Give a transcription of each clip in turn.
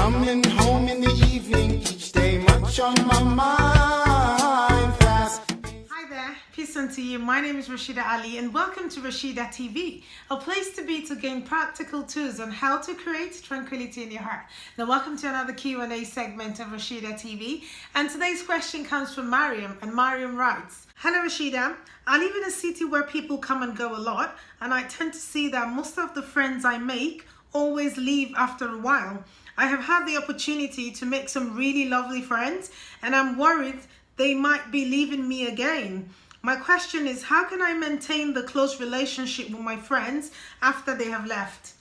Coming home in the evening, each day much on my mind fast. Hi there, peace unto you. My name is Rashida Ali and welcome to Rashida TV, a place to be to gain practical tools on how to create tranquility in your heart. Now welcome to another Q&A segment of Rashida TV, and today's question comes from Mariam, and Mariam writes, "Hello Rashida, I live in a city where people come and go a lot, and I tend to see that most of the friends I make always leave after a while. I have had the opportunity to make some really lovely friends, and I'm worried they might be leaving me again. My question is, how can I maintain the close relationship with my friends after they have left?"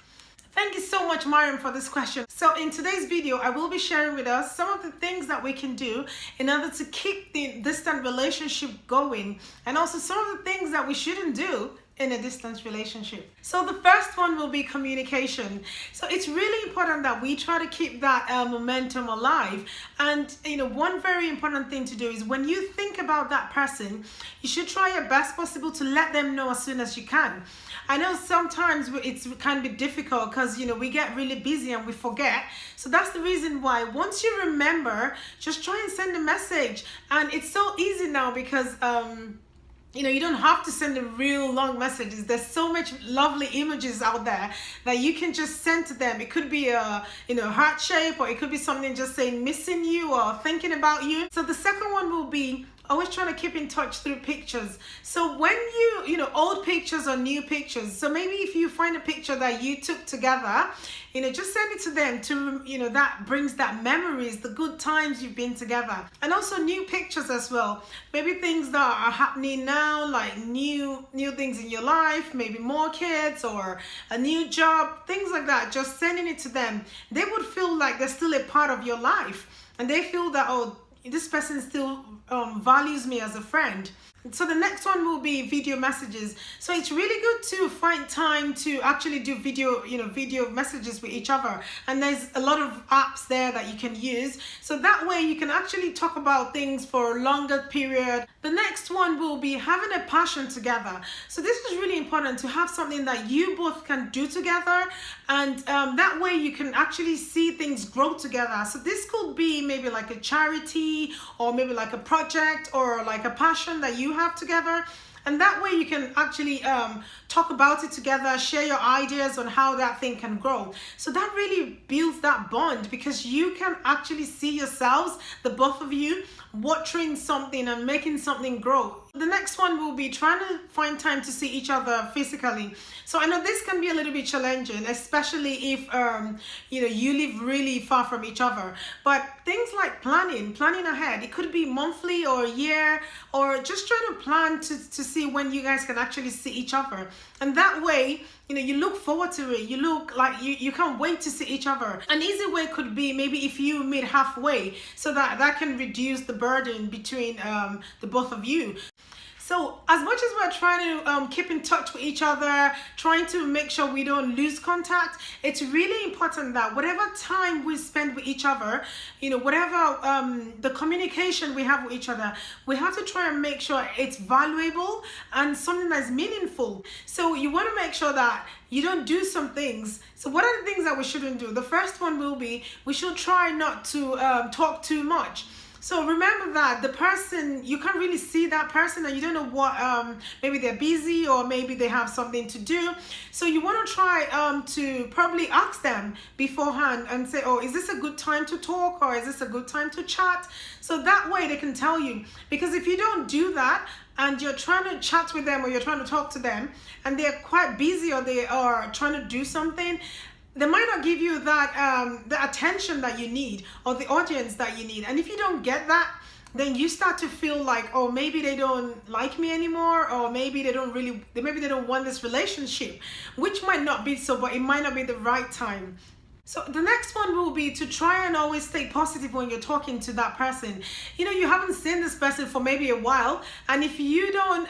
Thank you so much, Mariam, for this question. So in today's video, I will be sharing with us some of the things that we can do in order to keep the distant relationship going, and also some of the things that we shouldn't do in a distance relationship. So the first one will be communication. So it's really important that we try to keep that momentum alive. And one very important thing to do is when you think about that person, you should try your best possible to let them know as soon as you can. I know sometimes it's kind of difficult because we get really busy and we forget. So that's the reason why once you remember, just try and send a message. And it's so easy now because you don't have to send the real long messages. There's so much lovely images out there that you can just send to them. It could be a heart shape, or it could be something just saying missing you or thinking about you. So the second one will be always trying to keep in touch through pictures. So when old pictures or new pictures, so maybe if you find a picture that you took together, just send it to them to, that brings that memories, the good times you've been together. And also new pictures as well. Maybe things that are happening now, like new things in your life, maybe more kids or a new job, things like that. Just sending it to them. They would feel like they're still a part of your life, and they feel that, oh, this person still values me as a friend. So the next one will be video messages. So it's really good to find time to actually do video messages with each other. And there's a lot of apps there that you can use. So that way you can actually talk about things for a longer period. The next one will be having a passion together. So this is really important, to have something that you both can do together. And that way you can actually see things grow together. So this could be maybe like a charity, or maybe like a project, or like a passion that you have together. And that way you can actually talk about it together, share your ideas on how that thing can grow. So that really builds that bond, because you can actually see yourselves, the both of you, watering something and making something grow. The next one will be trying to find time to see each other physically. So I know this can be a little bit challenging, especially if you live really far from each other. But things like planning ahead. It could be monthly or a year, or just trying to plan to see when you guys can actually see each other. And that way, you look forward to it. You look like you can't wait to see each other. An easy way could be maybe if you meet halfway, so that can reduce the burden between the both of you. So as much as we're trying to keep in touch with each other, trying to make sure we don't lose contact, it's really important that whatever time we spend with each other, whatever the communication we have with each other, we have to try and make sure it's valuable and something that's meaningful. So you want to make sure that you don't do some things. So what are the things that we shouldn't do? The first one will be, we should try not to talk too much. So remember that the person, you can't really see that person, and you don't know what, maybe they're busy, or maybe they have something to do. So you want to try to probably ask them beforehand and say, oh, is this a good time to talk, or is this a good time to chat? So that way they can tell you. Because if you don't do that, and you're trying to chat with them, or you're trying to talk to them, and they're quite busy, or they are trying to do something, they might not give you that the attention that you need, or the audience that you need. And if you don't get that, then you start to feel like, oh, maybe they don't like me anymore, or maybe they don't want this relationship, which might not be so, but it might not be the right time. So the next one will be to try and always stay positive when you're talking to that person. You haven't seen this person for maybe a while, and if you don't,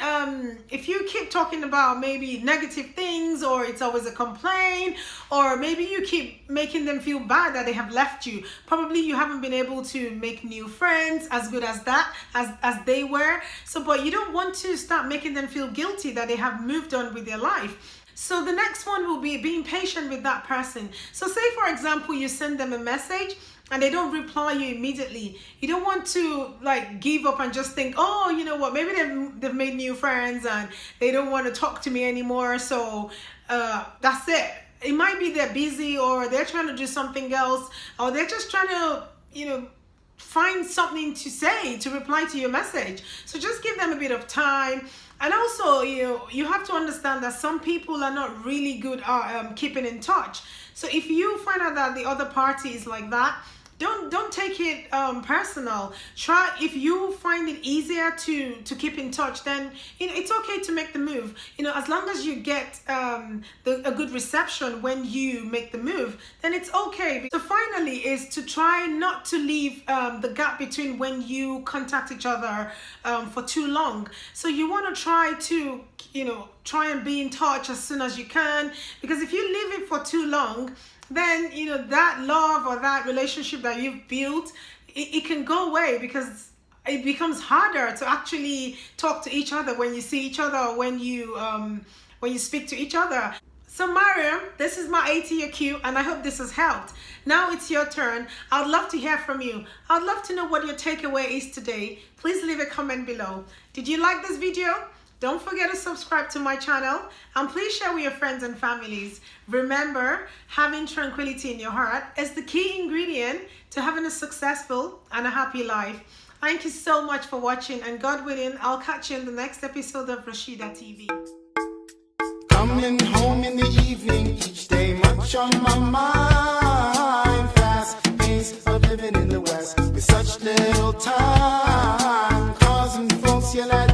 if you keep talking about maybe negative things, or it's always a complaint, or maybe you keep making them feel bad that they have left you, probably you haven't been able to make new friends as good as they were. So, but you don't want to start making them feel guilty that they have moved on with their life. So the next one will be being patient with that person. So say, for example, you send them a message and they don't reply you immediately. You don't want to like give up and just think, oh, you know what, maybe they've made new friends and they don't want to talk to me anymore, so that's it. It might be they're busy, or they're trying to do something else, or they're just trying to, you know, find something to say to reply to your message. So just give them a bit of time. And also, you have to understand that some people are not really good at keeping in touch. So if you find out that the other party is like that, don't take it personal. Try, if you find it easier to keep in touch, then it's okay to make the move. As long as you get a good reception when you make the move, then it's okay. So finally is to try not to leave the gap between when you contact each other for too long. So you want to try to try and be in touch as soon as you can, because if you leave it for too long, then that love or that relationship that you've built, it can go away, because it becomes harder to actually talk to each other when you see each other, or when you speak to each other. So Mariam, this is my ATO cue, and I hope this has helped. Now it's your turn. I'd love to hear from you. I'd love to know what your takeaway is today. Please leave a comment below. Did you like this video? Don't forget to subscribe to my channel, and please share with your friends and families. Remember, having tranquility in your heart is the key ingredient to having a successful and a happy life. Thank you so much for watching, and God willing, I'll catch you in the next episode of Rashida TV. Coming home in the evening, each day much on my mind. Fast pace of living in the West with such little time, causing folks yell at